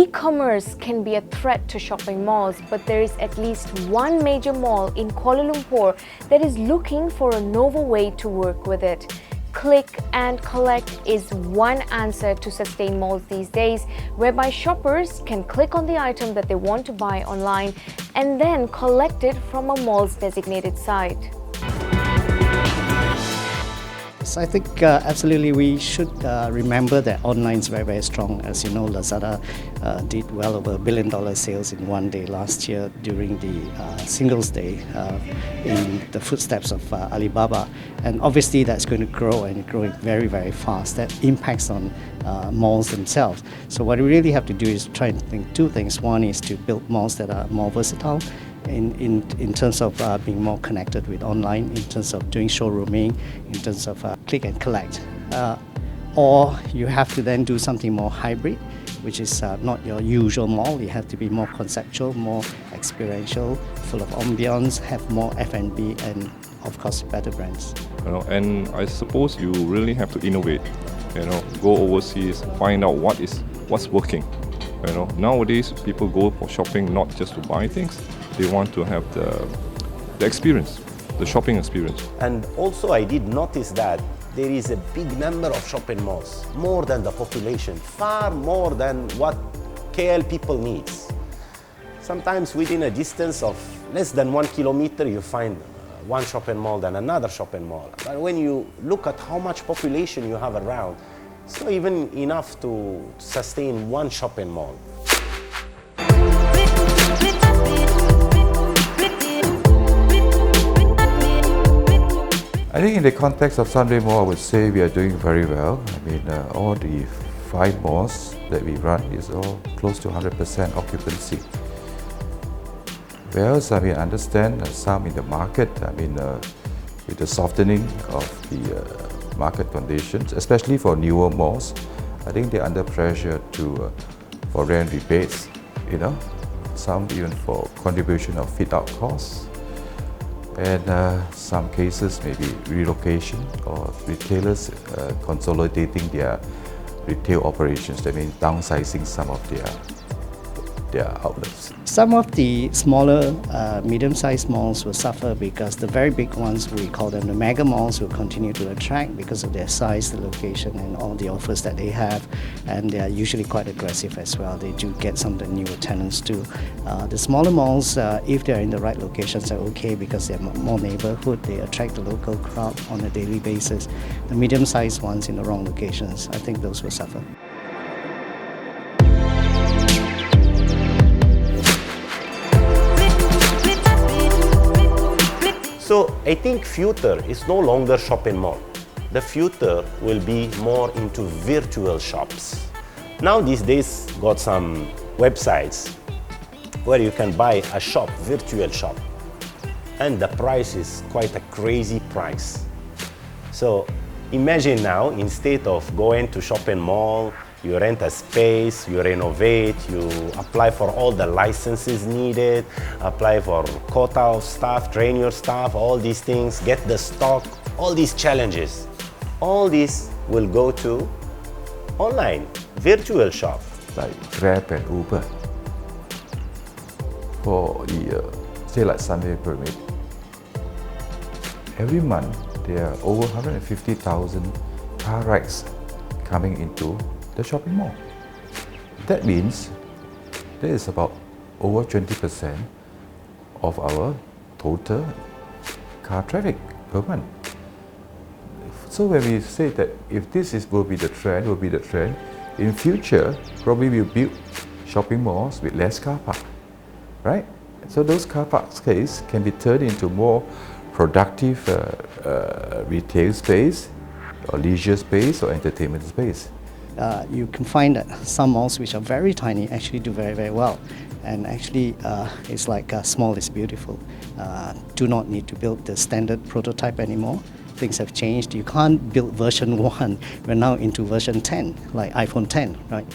E-commerce can be a threat to shopping malls, but there is at least one major mall in Kuala Lumpur that is looking for a novel way to work with it. Click and collect is one answer to sustain malls these days, whereby shoppers can click on the item that they want to buy online and then collect it from a mall's designated site. So I think absolutely we should remember that online is very, very strong. As you know, Lazada did well over $1 billion sales in one day last year during the Singles Day in the footsteps of Alibaba. And obviously that's going to grow and growing very, very fast. That impacts on malls themselves. So what we really have to do is try and think two things. One is to build malls that are more versatile in terms of being more connected with online, in terms of doing showrooming, in terms of click and collect. Or you have to then do something more hybrid, which is not your usual mall. You have to be more conceptual, more experiential, full of ambience, have more F&B, and of course better brands. And I suppose you really have to innovate. Go overseas, find out what's working. Nowadays people go for shopping not just to buy things. They want to have the experience, the shopping experience. And also I did notice that there is a big number of shopping malls, more than the population, far more than what KL people needs. Sometimes within a distance of less than 1 kilometer, you find one shopping mall than another shopping mall. But when you look at how much population you have around, it's not even enough to sustain one shopping mall. I think in the context of Sunway Mall, I would say we are doing very well. I mean, all the 5 malls that we run is all close to 100% occupancy. Whereas, I understand some in the market, with the softening of the market conditions, especially for newer malls, I think they're under pressure for rent rebates, some even for contribution of fit-out costs. And some cases maybe relocation or retailers consolidating their retail operations. That means downsizing some of their outlets. Some of the smaller, medium-sized malls will suffer because the very big ones, we call them the mega malls, will continue to attract because of their size, the location, and all the offers that they have. And they are usually quite aggressive as well. They do get some of the newer tenants too. The smaller malls, if they're in the right locations, are okay because they're more neighborhood. They attract the local crowd on a daily basis. The medium-sized ones in the wrong locations, I think those will suffer. So I think future is no longer shopping mall. The future will be more into virtual shops. Now these days got some websites where you can buy a shop, virtual shop, and the price is quite a crazy price. So imagine now, instead of going to shopping mall, you rent a space, you renovate, you apply for all the licenses needed, apply for quota of staff, train your staff, all these things, get the stock, all these challenges. All this will go to online, virtual shop. Like Grab and Uber. For the, say like Sunway Pyramid, every month there are over 150,000 car rides coming into the shopping mall. That means there is about over 20% of our total car traffic per month. So when we say that if this will be the trend, in future probably we'll build shopping malls with less car park, right? So those car park space can be turned into more productive retail space, or leisure space, or entertainment space. You can find that some malls which are very tiny actually do very, very well. And actually, it's like small is beautiful. Do not need to build the standard prototype anymore. Things have changed. You can't build version 1. We're now into version 10, like iPhone 10, right?